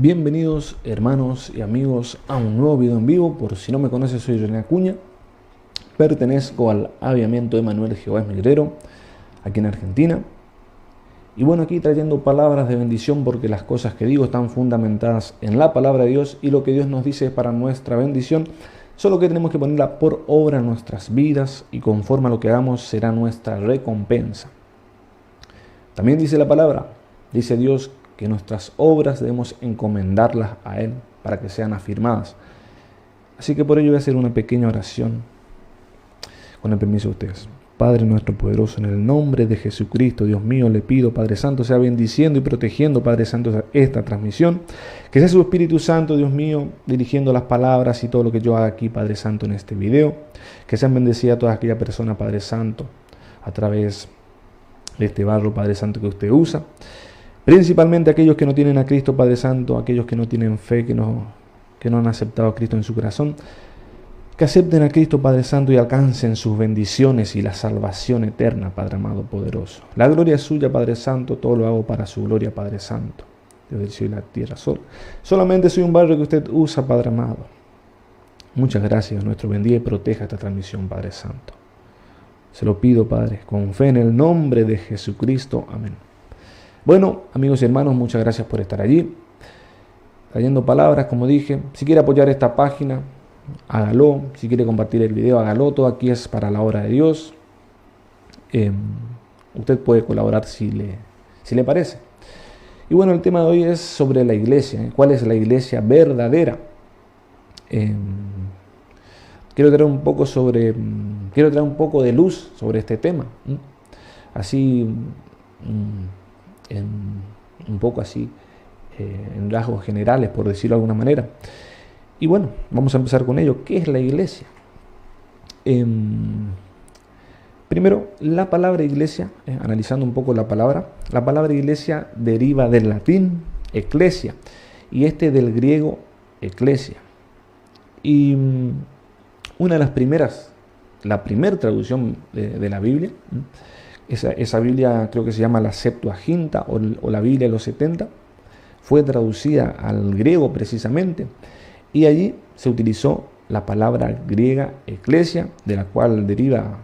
Bienvenidos hermanos y amigos a un nuevo video en vivo. Por si no me conoces, soy René Acuña. Pertenezco al Aviamiento Emanuel Jehová es mi guerrero, aquí en Argentina. Y bueno, aquí trayendo palabras de bendición, porque las cosas que digo están fundamentadas en la palabra de Dios y lo que Dios nos dice es para nuestra bendición. Solo que tenemos que ponerla por obra en nuestras vidas y conforme a lo que hagamos será nuestra recompensa. También dice la palabra, dice Dios, que nuestras obras debemos encomendarlas a Él para que sean afirmadas. Así que por ello voy a hacer una pequeña oración con el permiso de ustedes. Padre nuestro poderoso, en el nombre de Jesucristo, Dios mío, le pido, Padre Santo, sea bendiciendo y protegiendo, Padre Santo, esta transmisión. Que sea su Espíritu Santo, Dios mío, dirigiendo las palabras y todo lo que yo haga aquí, Padre Santo, en este video. Que sean bendecidas todas aquellas personas, Padre Santo, a través de este barro, Padre Santo, que usted usa. Principalmente aquellos que no tienen a Cristo, Padre Santo, aquellos que no tienen fe, que no han aceptado a Cristo en su corazón, que acepten a Cristo, Padre Santo, y alcancen sus bendiciones y la salvación eterna, Padre amado, poderoso. La gloria es suya, Padre Santo, todo lo hago para su gloria, Padre Santo, Dios del cielo y la tierra. Solamente soy un barrio que usted usa, Padre amado. Muchas gracias, nuestro bendiga y proteja esta transmisión, Padre Santo. Se lo pido, Padre, con fe en el nombre de Jesucristo. Amén. Bueno, amigos y hermanos, muchas gracias por estar allí, trayendo palabras, como dije. Si quiere apoyar esta página, hágalo. Si quiere compartir el video, hágalo. Todo aquí es para la obra de Dios. Usted puede colaborar si le parece. Y bueno, el tema de hoy es sobre la iglesia. ¿Cuál es la iglesia verdadera? Quiero traer un poco de luz sobre este tema. Así... un poco así, en rasgos generales, por decirlo de alguna manera. Y bueno, vamos a empezar con ello. ¿Qué es la iglesia? Primero, la palabra iglesia, analizando un poco la palabra iglesia deriva del latín ecclesia y del griego ecclesia. Y una de las la primera traducción de la Biblia, esa Biblia creo que se llama la Septuaginta o la Biblia de los 70, fue traducida al griego precisamente, y allí se utilizó la palabra griega eclesia, de la cual deriva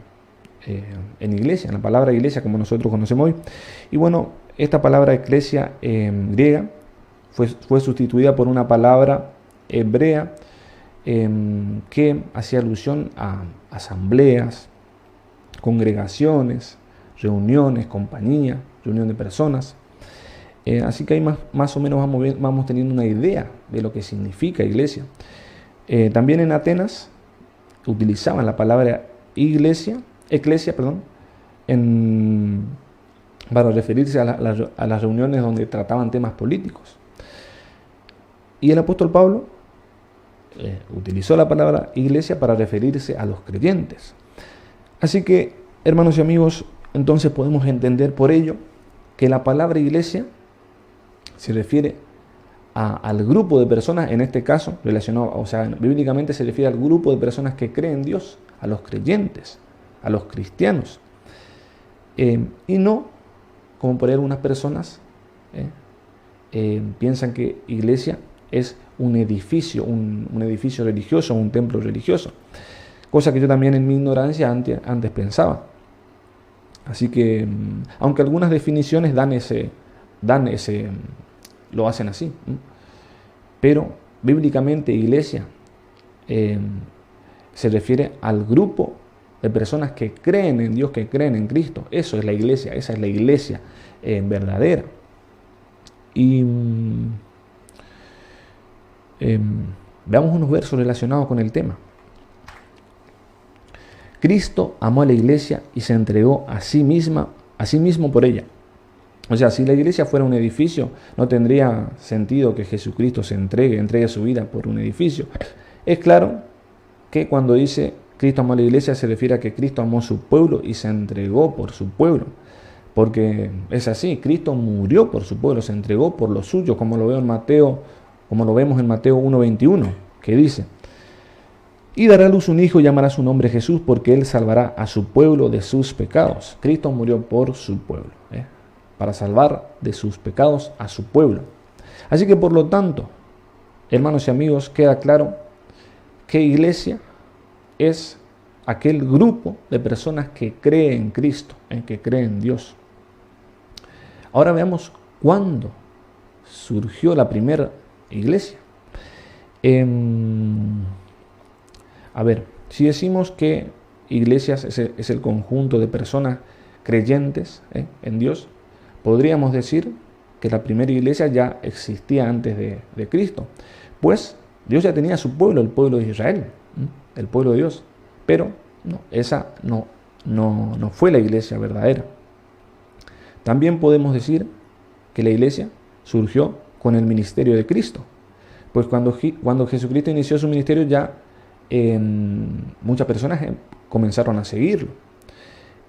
en iglesia, la palabra iglesia como nosotros conocemos hoy. Y bueno, esta palabra eclesia griega fue sustituida por una palabra hebrea que hacía alusión a asambleas, congregaciones, reuniones, compañía, reunión de personas. Así que ahí más o menos vamos teniendo una idea de lo que significa iglesia. También en Atenas utilizaban la palabra eclesia, para referirse a las reuniones donde trataban temas políticos. Y el apóstol Pablo utilizó la palabra iglesia para referirse a los creyentes. Así que, hermanos y amigos, entonces podemos entender por ello que la palabra iglesia se refiere al grupo de personas, en este caso, bíblicamente se refiere al grupo de personas que creen en Dios, a los creyentes, a los cristianos. Y no, como por ahí algunas personas piensan que iglesia es un edificio religioso, un templo religioso, cosa que yo también en mi ignorancia antes pensaba. Así que, aunque algunas definiciones lo hacen así, pero bíblicamente iglesia se refiere al grupo de personas que creen en Dios, que creen en Cristo. Eso es la iglesia, esa es la iglesia verdadera. Y veamos unos versos relacionados con el tema. Cristo amó a la iglesia y se entregó a sí mismo por ella. O sea, si la iglesia fuera un edificio, no tendría sentido que Jesucristo se entregue su vida por un edificio. Es claro que cuando dice Cristo amó a la iglesia, se refiere a que Cristo amó a su pueblo y se entregó por su pueblo. Porque es así, Cristo murió por su pueblo, se entregó por los suyos, como lo vemos en Mateo 1:21, que dice: y dará a luz un hijo y llamará su nombre Jesús, porque él salvará a su pueblo de sus pecados. Cristo murió por su pueblo, para salvar de sus pecados a su pueblo. Así que por lo tanto, hermanos y amigos, queda claro que iglesia es aquel grupo de personas que cree en Cristo, en que cree en Dios. Ahora veamos cuándo surgió la primera iglesia. A ver, si decimos que iglesias es el conjunto de personas creyentes en Dios, podríamos decir que la primera iglesia ya existía antes de Cristo. Pues Dios ya tenía su pueblo, el pueblo de Israel, el pueblo de Dios. Pero no, esa no fue la iglesia verdadera. También podemos decir que la iglesia surgió con el ministerio de Cristo. Pues cuando Jesucristo inició su ministerio ya muchas personas comenzaron a seguirlo.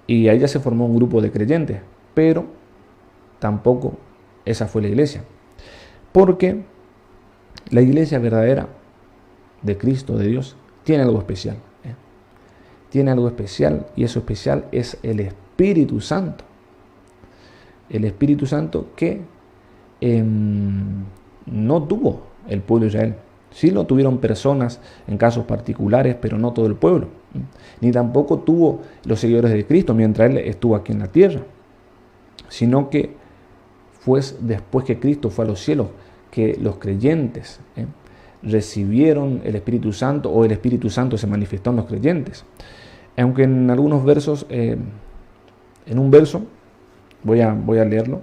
Y ahí ya se formó un grupo de creyentes. Pero tampoco esa fue la iglesia. Porque la iglesia verdadera de Cristo, de Dios, tiene algo especial. Tiene algo especial, y eso especial es el Espíritu Santo. El Espíritu Santo que no tuvo el pueblo de Israel. Sí lo tuvieron personas en casos particulares, pero no todo el pueblo. Ni tampoco tuvo los seguidores de Cristo mientras Él estuvo aquí en la tierra. Sino que fue después que Cristo fue a los cielos que los creyentes recibieron el Espíritu Santo, o el Espíritu Santo se manifestó en los creyentes. Aunque en algunos versos, en un verso, voy a leerlo,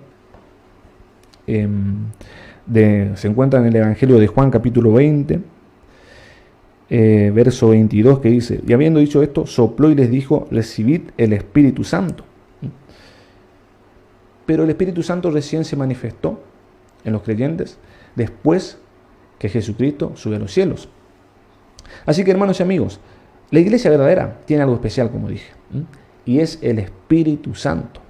se encuentra en el Evangelio de Juan capítulo 20, verso 22, que dice: y habiendo dicho esto, sopló y les dijo: recibid el Espíritu Santo. Pero el Espíritu Santo recién se manifestó en los creyentes después que Jesucristo subió a los cielos. Así que, hermanos y amigos, la iglesia verdadera tiene algo especial, como dije, y es el Espíritu Santo.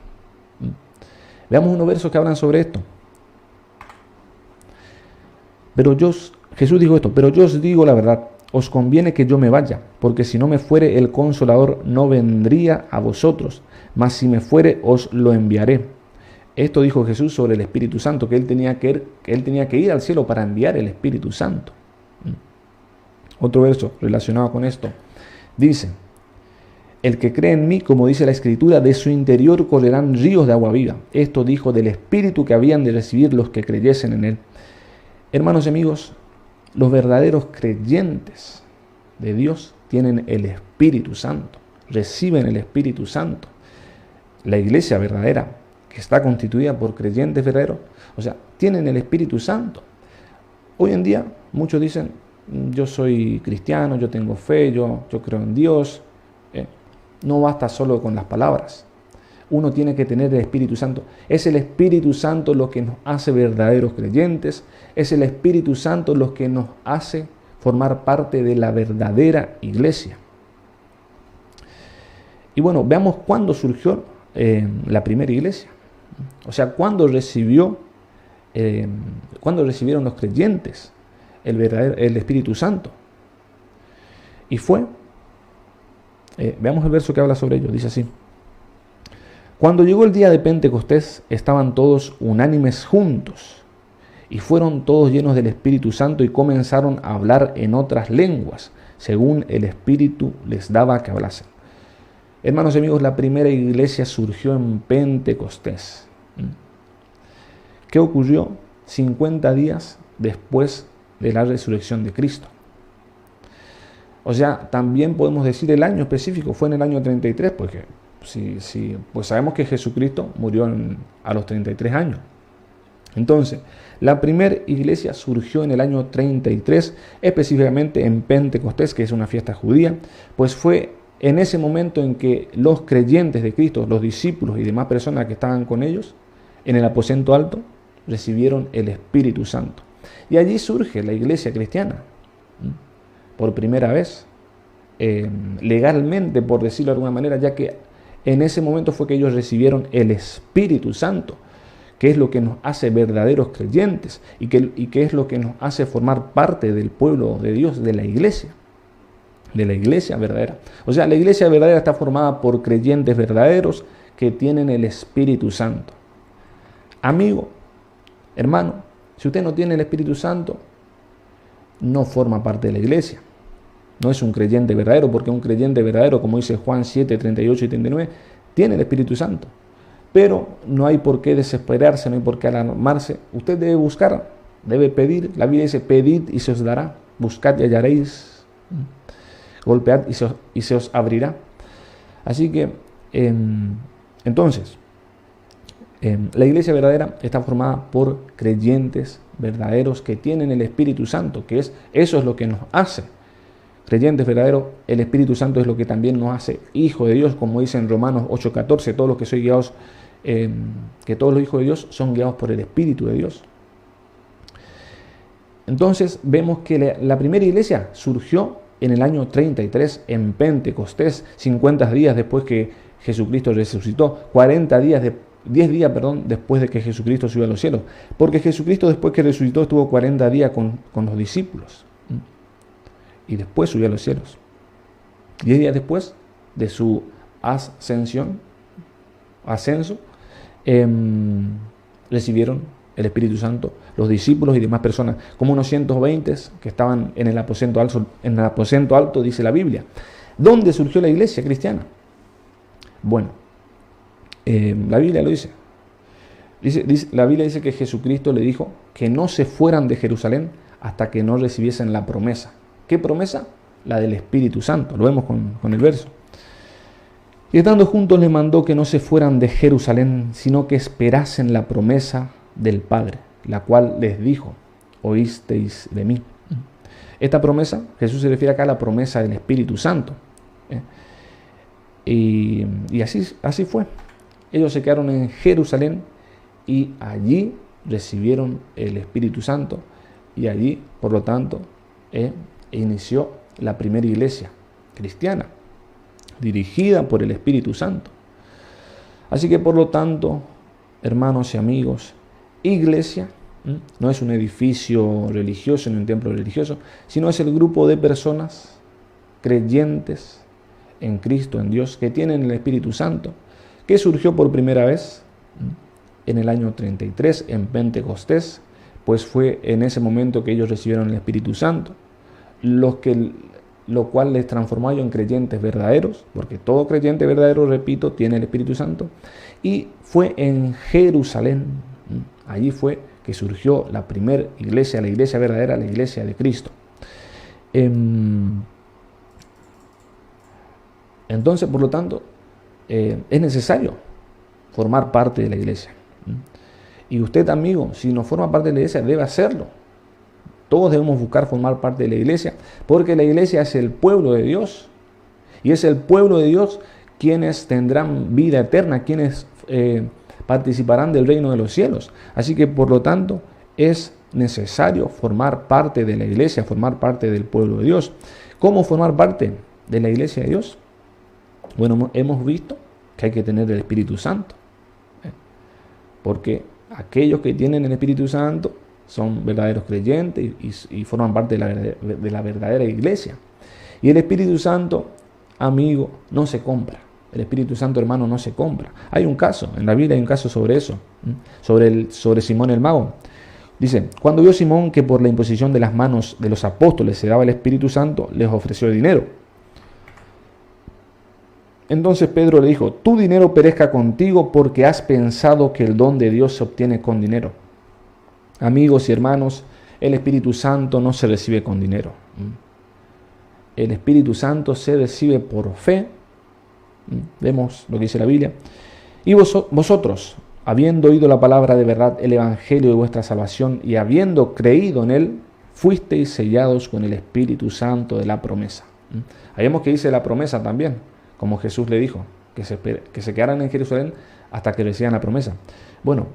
Veamos unos versos que hablan sobre esto. Jesús dijo esto: pero yo os digo la verdad, os conviene que yo me vaya, porque si no me fuere, el Consolador no vendría a vosotros, mas si me fuere, os lo enviaré. Esto dijo Jesús sobre el Espíritu Santo, que él tenía que ir al cielo para enviar el Espíritu Santo. Otro verso relacionado con esto dice: el que cree en mí, como dice la Escritura, de su interior correrán ríos de agua viva. Esto dijo del Espíritu que habían de recibir los que creyesen en él. Hermanos y amigos, los verdaderos creyentes de Dios tienen el Espíritu Santo, reciben el Espíritu Santo. La iglesia verdadera, que está constituida por creyentes verdaderos, o sea, tienen el Espíritu Santo. Hoy en día muchos dicen: yo soy cristiano, yo tengo fe, yo creo en Dios. No basta solo con las palabras. Uno tiene que tener el Espíritu Santo. Es el Espíritu Santo lo que nos hace verdaderos creyentes. Es el Espíritu Santo lo que nos hace formar parte de la verdadera iglesia. Y bueno, veamos cuándo surgió la primera iglesia. O sea, cuándo recibieron los creyentes el Espíritu Santo. Y fue, veamos el verso que habla sobre ello, dice así: cuando llegó el día de Pentecostés, estaban todos unánimes juntos, y fueron todos llenos del Espíritu Santo, y comenzaron a hablar en otras lenguas, según el Espíritu les daba que hablasen. Hermanos y amigos, la primera iglesia surgió en Pentecostés. ¿Qué ocurrió 50 días después de la resurrección de Cristo? O sea, también podemos decir el año específico, fue en el año 33, porque pues sabemos que Jesucristo murió a los 33 años. Entonces, la primera iglesia surgió en el año 33, específicamente en Pentecostés, que es una fiesta judía, pues fue en ese momento en que los creyentes de Cristo, los discípulos y demás personas que estaban con ellos, en el aposento alto, recibieron el Espíritu Santo. Y allí surge la iglesia cristiana, por primera vez, legalmente, por decirlo de alguna manera, ya que en ese momento fue que ellos recibieron el Espíritu Santo, que es lo que nos hace verdaderos creyentes y que es lo que nos hace formar parte del pueblo de Dios, de la iglesia verdadera. O sea, la iglesia verdadera está formada por creyentes verdaderos que tienen el Espíritu Santo. Amigo, hermano, Si usted no tiene el Espíritu Santo, no forma parte de la iglesia. No es un creyente verdadero, porque un creyente verdadero, como dice Juan 7, 38 y 39, tiene el Espíritu Santo. Pero no hay por qué desesperarse, no hay por qué alarmarse. Usted debe buscar, debe pedir. La Biblia dice, pedid y se os dará. Buscad y hallaréis. Golpead y se os abrirá. Así que, entonces, la iglesia verdadera está formada por creyentes verdaderos que tienen el Espíritu Santo, eso es lo que nos hace creyentes verdaderos. El Espíritu Santo es lo que también nos hace hijos de Dios, como dice en Romanos 8:14, todos los que soy guiados, que todos los hijos de Dios son guiados por el Espíritu de Dios. Entonces vemos que la primera iglesia surgió en el año 33 en Pentecostés, 50 días después que Jesucristo resucitó, 10 días después de que Jesucristo subió a los cielos, porque Jesucristo después que resucitó estuvo 40 días con los discípulos y después subió a los cielos. 10 días después de su ascenso, recibieron el Espíritu Santo los discípulos y demás personas, como unos 120 que estaban en el aposento alto, dice la Biblia. ¿Dónde surgió la iglesia cristiana? Bueno, la Biblia lo dice. La Biblia dice que Jesucristo le dijo que no se fueran de Jerusalén hasta que no recibiesen la promesa. ¿Qué promesa? La del Espíritu Santo. Lo vemos con el verso. Y estando juntos le mandó que no se fueran de Jerusalén, sino que esperasen la promesa del Padre, la cual les dijo, oísteis de mí. Esta promesa, Jesús se refiere acá a la promesa del Espíritu Santo. Y así fue. Ellos se quedaron en Jerusalén y allí recibieron el Espíritu Santo y allí, por lo tanto, inició la primera iglesia cristiana, dirigida por el Espíritu Santo. Así que, por lo tanto, hermanos y amigos, iglesia no es un edificio religioso ni un templo religioso, sino es el grupo de personas creyentes en Cristo, en Dios, que tienen el Espíritu Santo, que surgió por primera vez en el año 33 en Pentecostés, pues fue en ese momento que ellos recibieron el Espíritu Santo, lo cual les transformó a ellos en creyentes verdaderos, porque todo creyente verdadero, repito, tiene el Espíritu Santo, y fue en Jerusalén, allí fue que surgió la primera iglesia, la iglesia verdadera, la iglesia de Cristo. Entonces, por lo tanto, es necesario formar parte de la iglesia. Y usted, amigo, si no forma parte de la iglesia, debe hacerlo. Todos debemos buscar formar parte de la iglesia, porque la iglesia es el pueblo de Dios. Y es el pueblo de Dios quienes tendrán vida eterna, quienes participarán del reino de los cielos. Así que, por lo tanto, es necesario formar parte de la iglesia, formar parte del pueblo de Dios. ¿Cómo formar parte de la iglesia de Dios? Bueno, hemos visto que hay que tener el Espíritu Santo, porque aquellos que tienen el Espíritu Santo son verdaderos creyentes y forman parte de la verdadera iglesia. Y el Espíritu Santo, amigo, no se compra. El Espíritu Santo, hermano, no se compra. Hay un caso, en la Biblia hay un caso sobre eso, sobre Simón el mago. Dice, cuando vio Simón que por la imposición de las manos de los apóstoles se daba el Espíritu Santo, les ofreció dinero. Entonces Pedro le dijo, tu dinero perezca contigo porque has pensado que el don de Dios se obtiene con dinero. Amigos y hermanos, el Espíritu Santo no se recibe con dinero. El Espíritu Santo se recibe por fe. Vemos lo que dice la Biblia. Y vosotros, habiendo oído la palabra de verdad, el evangelio de vuestra salvación, y habiendo creído en él, fuisteis sellados con el Espíritu Santo de la promesa. Ahí vemos que dice la promesa también, como Jesús le dijo, que se quedaran en Jerusalén hasta que reciban la promesa. Bueno,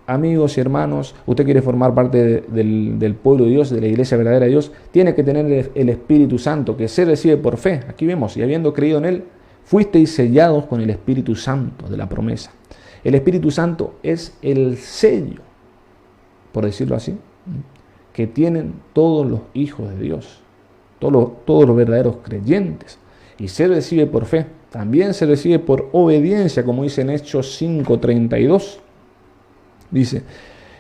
amigos y hermanos, usted quiere formar parte del pueblo de Dios, de la iglesia verdadera de Dios, tiene que tener el Espíritu Santo, que se recibe por fe. Aquí vemos, y habiendo creído en él, fuisteis sellados con el Espíritu Santo de la promesa. El Espíritu Santo es el sello, por decirlo así, que tienen todos los hijos de Dios, todos los verdaderos creyentes. Y se recibe por fe. También se recibe por obediencia, como dice en Hechos 5:32. Dice,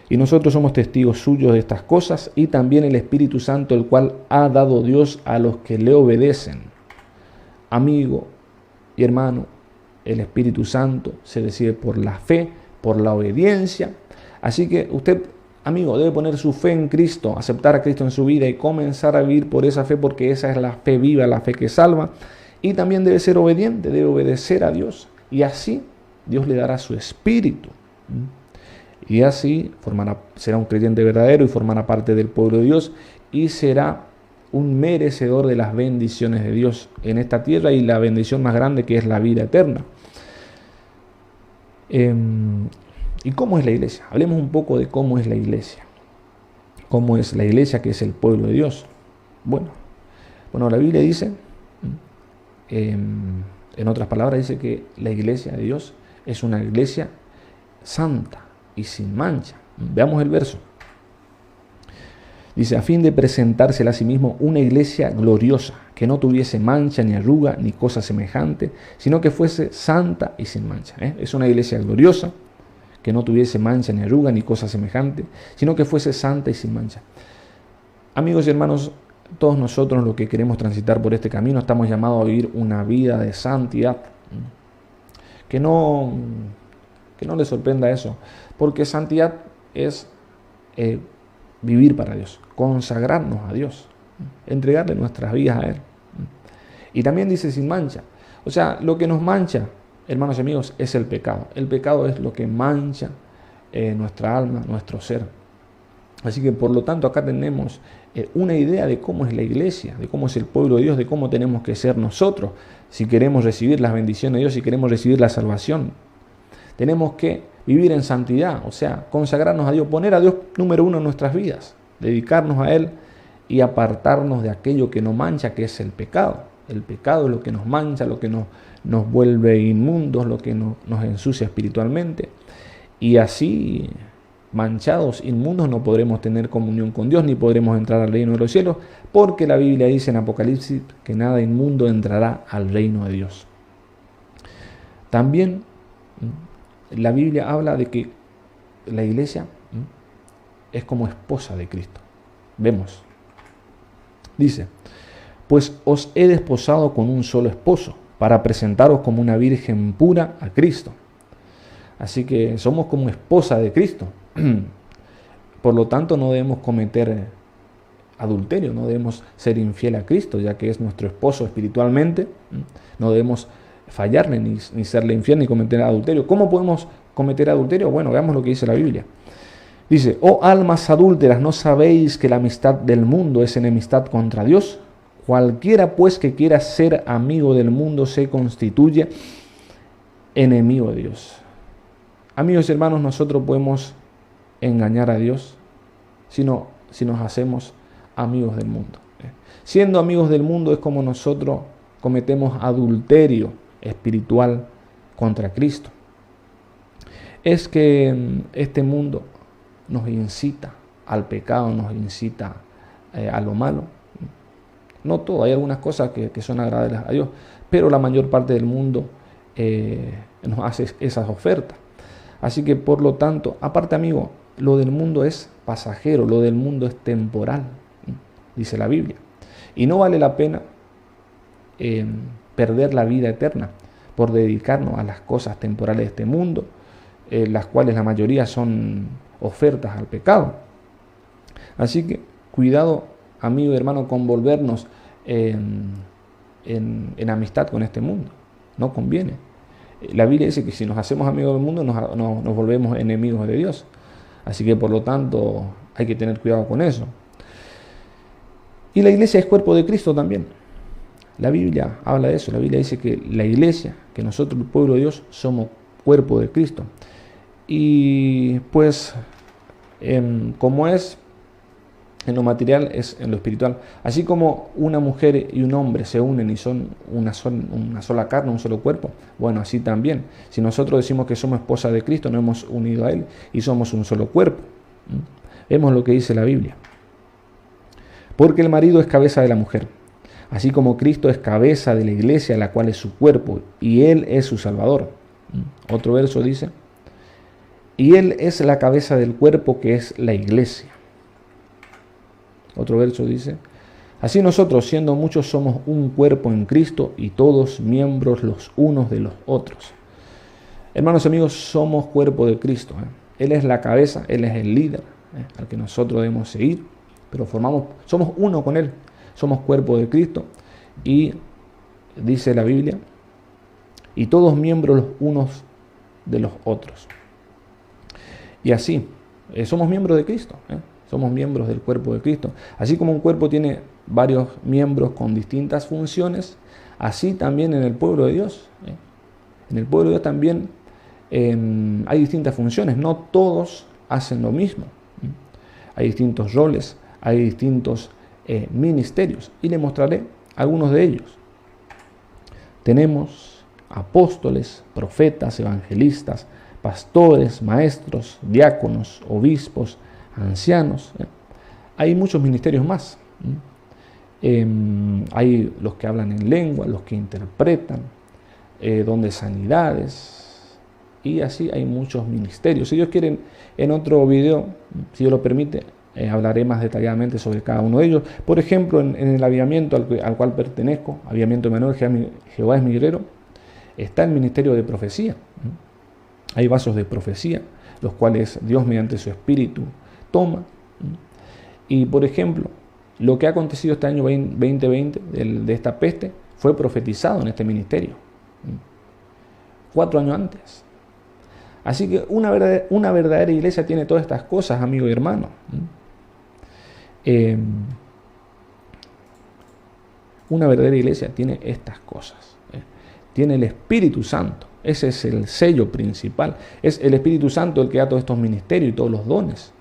Y nosotros somos testigos suyos de estas cosas, y también el Espíritu Santo, el cual ha dado Dios a los que le obedecen. Amigo y hermano, el Espíritu Santo se recibe por la fe, por la obediencia. Así que usted, amigo, debe poner su fe en Cristo, aceptar a Cristo en su vida y comenzar a vivir por esa fe, porque esa es la fe viva, la fe que salva. Y también debe ser obediente, debe obedecer a Dios. Y así Dios le dará su Espíritu. Y así será un creyente verdadero y formará parte del pueblo de Dios y será un merecedor de las bendiciones de Dios en esta tierra y la bendición más grande, que es la vida eterna. ¿Y cómo es la iglesia? Hablemos un poco de cómo es la iglesia. ¿Cómo es la iglesia, que es el pueblo de Dios? Bueno, la Biblia dice, en otras palabras, dice que la iglesia de Dios es una iglesia santa y sin mancha. Veamos el verso. Dice, a fin de presentársela a sí mismo una iglesia gloriosa, que no tuviese mancha, ni arruga, ni cosa semejante, sino que fuese santa y sin mancha. Es una iglesia gloriosa, que no tuviese mancha, ni arruga, ni cosa semejante, sino que fuese santa y sin mancha. Amigos y hermanos, todos nosotros los que queremos transitar por este camino estamos llamados a vivir una vida de santidad. Que no le sorprenda eso, porque santidad es vivir para Dios, consagrarnos a Dios, entregarle nuestras vidas a Él. Y también dice sin mancha. O sea, lo que nos mancha, hermanos y amigos, es el pecado. El pecado es lo que mancha nuestra alma, nuestro ser. Así que por lo tanto acá tenemos una idea de cómo es la iglesia, de cómo es el pueblo de Dios, de cómo tenemos que ser nosotros si queremos recibir las bendiciones de Dios, si queremos recibir la salvación. Tenemos que vivir en santidad, o sea, consagrarnos a Dios, poner a Dios número uno en nuestras vidas, dedicarnos a Él y apartarnos de aquello que nos mancha, que es el pecado. El pecado es lo que nos mancha, lo que nos vuelve inmundos, lo que nos ensucia espiritualmente. Y así, manchados, inmundos, no podremos tener comunión con Dios, ni podremos entrar al reino de los cielos, porque la Biblia dice en Apocalipsis que nada inmundo entrará al reino de Dios. También la Biblia habla de que la iglesia es como esposa de Cristo. Vemos. Dice, pues os he desposado con un solo esposo, para presentaros como una virgen pura a Cristo. Así que somos como esposa de Cristo. Por lo tanto, no debemos cometer adulterio, no debemos ser infiel a Cristo, ya que es nuestro esposo espiritualmente. No debemos fallarle, ni serle infiel, ni cometer adulterio. ¿Cómo podemos cometer adulterio? Bueno, veamos lo que dice la Biblia. Dice, oh almas adúlteras, ¿no sabéis que la amistad del mundo es enemistad contra Dios? Cualquiera pues que quiera ser amigo del mundo se constituye enemigo de Dios. Amigos y hermanos, nosotros podemos engañar a Dios si nos hacemos amigos del mundo. Siendo amigos del mundo es como nosotros cometemos adulterio espiritual contra Cristo. Es que este mundo nos incita al pecado, nos incita a lo malo. No todo, hay algunas cosas que son agradables a Dios, pero la mayor parte del mundo nos hace esas ofertas. Así que por lo tanto, aparte amigo, lo del mundo es pasajero, lo del mundo es temporal, dice la Biblia. Y no vale la pena perder la vida eterna por dedicarnos a las cosas temporales de este mundo, las cuales la mayoría son ofertas al pecado. Así que cuidado, amigo y hermano, con volvernos en amistad con este mundo. No conviene. La Biblia dice que si nos hacemos amigos del mundo nos volvemos enemigos de Dios. Así que por lo tanto hay que tener cuidado con eso. Y la iglesia es cuerpo de Cristo también. La Biblia habla de eso. La Biblia dice que la iglesia, que nosotros, el pueblo de Dios, somos cuerpo de Cristo. Y pues, como es en lo material, es en lo espiritual. Así como una mujer y un hombre se unen y son una sola carne, un solo cuerpo, bueno, así también. Si nosotros decimos que somos esposa de Cristo, nos hemos unido a Él y somos un solo cuerpo. Vemos lo que dice la Biblia. Porque el marido es cabeza de la mujer, así como Cristo es cabeza de la iglesia, la cual es su cuerpo, y Él es su Salvador. Otro verso dice, y Él es la cabeza del cuerpo, que es la iglesia. Otro verso dice: así nosotros, siendo muchos, somos un cuerpo en Cristo y todos miembros los unos de los otros. Hermanos y amigos, somos cuerpo de Cristo. Él es la cabeza, Él es el líder al que nosotros debemos seguir, pero somos uno con Él. Somos cuerpo de Cristo y dice la Biblia, y todos miembros los unos de los otros. Y así, somos miembros de Cristo, somos miembros del cuerpo de Cristo. Así como un cuerpo tiene varios miembros con distintas funciones, así también en el pueblo de Dios. En el pueblo de Dios también hay distintas funciones, no todos hacen lo mismo. Hay distintos roles, hay distintos ministerios, y le mostraré algunos de ellos. Tenemos apóstoles, profetas, evangelistas, pastores, maestros, diáconos, obispos, ancianos. Hay muchos ministerios más. Hay los que hablan en lengua, los que interpretan, donde sanidades, y así hay muchos ministerios. Si Dios quiere, en otro video, si Dios lo permite, hablaré más detalladamente sobre cada uno de ellos. Por ejemplo, en el avivamiento al cual pertenezco, Avivamiento Emanuel Jehová es mi guerrero, está el ministerio de profecía. Hay vasos de profecía, los cuales Dios mediante su Espíritu toma. Y por ejemplo, lo que ha acontecido este año 2020 de esta peste fue profetizado en este ministerio 4 años antes. Así que una verdadera iglesia tiene todas estas cosas, amigo y hermano. Una verdadera iglesia tiene estas cosas. Tiene el Espíritu Santo. Ese es el sello principal. Es el Espíritu Santo el que da todos estos ministerios y todos los dones.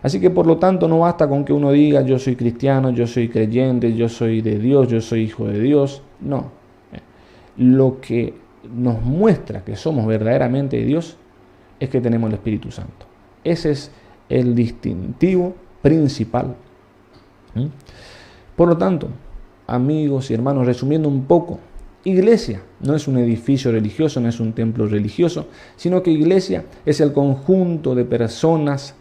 Así que por lo tanto no basta con que uno diga: yo soy cristiano, yo soy creyente, yo soy de Dios, yo soy hijo de Dios. No. Lo que nos muestra que somos verdaderamente de Dios es que tenemos el Espíritu Santo. Ese es el distintivo principal. Por lo tanto, amigos y hermanos, resumiendo un poco, iglesia no es un edificio religioso, no es un templo religioso, sino que iglesia es el conjunto de personas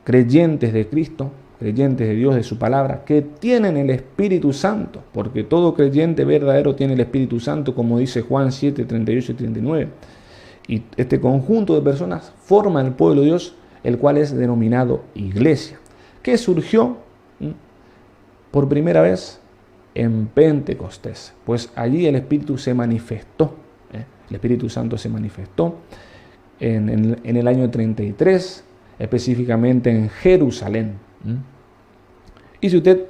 creyentes de Cristo, creyentes de Dios, de su palabra, que tienen el Espíritu Santo, porque todo creyente verdadero tiene el Espíritu Santo, como dice Juan 7, 38 y 39. Y este conjunto de personas forma el pueblo de Dios, el cual es denominado iglesia, que surgió por primera vez en Pentecostés, pues allí el Espíritu se manifestó, el Espíritu Santo se manifestó en el año 33, específicamente en Jerusalén. Y si usted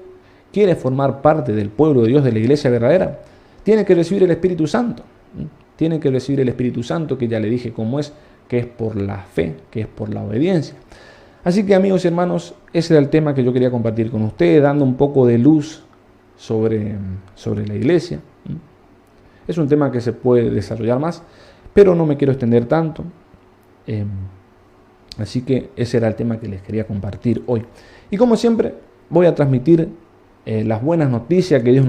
quiere formar parte del pueblo de Dios, de la iglesia verdadera, tiene que recibir el Espíritu Santo. Tiene que recibir el Espíritu Santo, que ya le dije cómo es, que es por la fe, que es por la obediencia. Así que, amigos y hermanos, ese era el tema que yo quería compartir con ustedes, dando un poco de luz sobre la iglesia. Es un tema que se puede desarrollar más, pero no me quiero extender tanto. Así que ese era el tema que les quería compartir hoy. Y como siempre, voy a transmitir las buenas noticias que Dios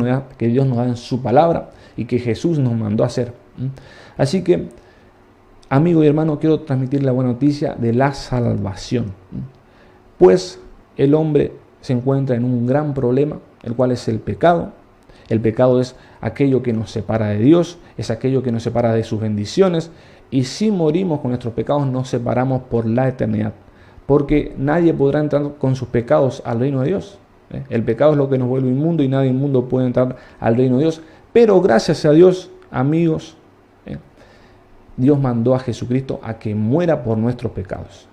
nos da en su palabra y que Jesús nos mandó a hacer. Así que, amigo y hermano, quiero transmitir la buena noticia de la salvación. Pues el hombre se encuentra en un gran problema, el cual es el pecado. El pecado es aquello que nos separa de Dios, es aquello que nos separa de sus bendiciones. Y si morimos con nuestros pecados, nos separamos por la eternidad. Porque nadie podrá entrar con sus pecados al reino de Dios. El pecado es lo que nos vuelve inmundo y nadie inmundo puede entrar al reino de Dios. Pero gracias a Dios, amigos, Dios mandó a Jesucristo a que muera por nuestros pecados.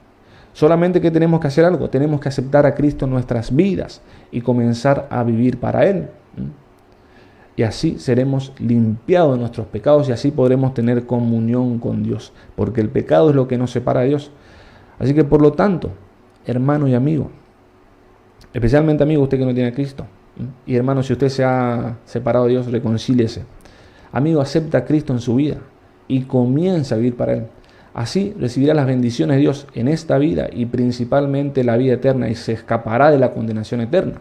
Solamente que tenemos que hacer algo, tenemos que aceptar a Cristo en nuestras vidas y comenzar a vivir para Él. Y así seremos limpiados de nuestros pecados y así podremos tener comunión con Dios, porque el pecado es lo que nos separa de Dios. Así que por lo tanto, hermano y amigo, especialmente amigo usted que no tiene a Cristo, y hermano, si usted se ha separado de Dios, reconcíliese. Amigo, acepta a Cristo en su vida y comienza a vivir para Él. Así recibirá las bendiciones de Dios en esta vida y principalmente la vida eterna, y se escapará de la condenación eterna.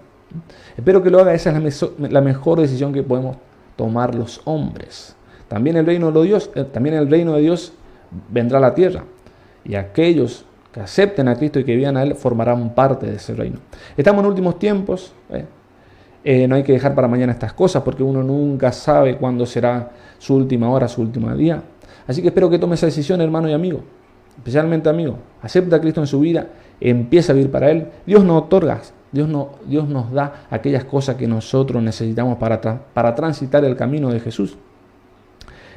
Espero que lo haga. Esa es la mejor decisión que podemos tomar los hombres. También el reino de Dios vendrá a la tierra. y aquellos que acepten a Cristo y que vivan a Él formarán parte de ese reino. Estamos en últimos tiempos. No hay que dejar para mañana estas cosas porque uno nunca sabe cuándo será su última hora, su último día. Así que espero que tome esa decisión, hermano y amigo. Especialmente amigo. Acepta a Cristo en su vida, empieza a vivir para Él. Dios nos otorga, Dios nos da aquellas cosas que nosotros necesitamos para transitar el camino de Jesús.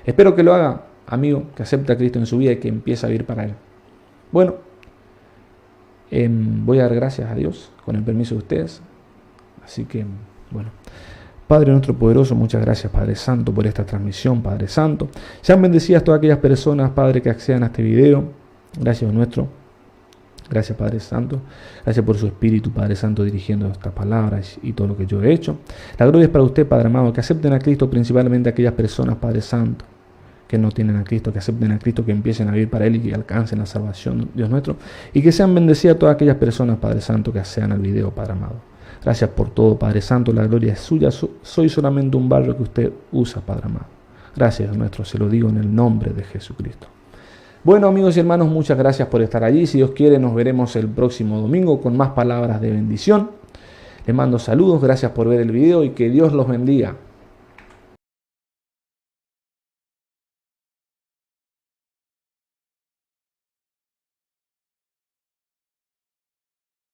Espero que lo haga, amigo, que acepte a Cristo en su vida y que empiece a vivir para Él. Bueno, voy a dar gracias a Dios con el permiso de ustedes. Así que, bueno, Padre nuestro poderoso, muchas gracias, Padre Santo, por esta transmisión, Padre Santo. Sean bendecidas todas aquellas personas, Padre, que accedan a este video. Gracias nuestro. Gracias, Padre Santo. Gracias por su Espíritu, Padre Santo, dirigiendo estas palabras y todo lo que yo he hecho. La gloria es para usted, Padre amado, que acepten a Cristo, principalmente aquellas personas, Padre Santo, que no tienen a Cristo, que acepten a Cristo, que empiecen a vivir para Él y que alcancen la salvación, Dios nuestro. Y que sean bendecidas todas aquellas personas, Padre Santo, que accedan al video, Padre amado. Gracias por todo, Padre Santo, la gloria es suya. Soy solamente un barrio que usted usa, Padre amado. Gracias, nuestro, se lo digo en el nombre de Jesucristo. Bueno, amigos y hermanos, muchas gracias por estar allí. Si Dios quiere, nos veremos el próximo domingo con más palabras de bendición. Les mando saludos, gracias por ver el video y que Dios los bendiga.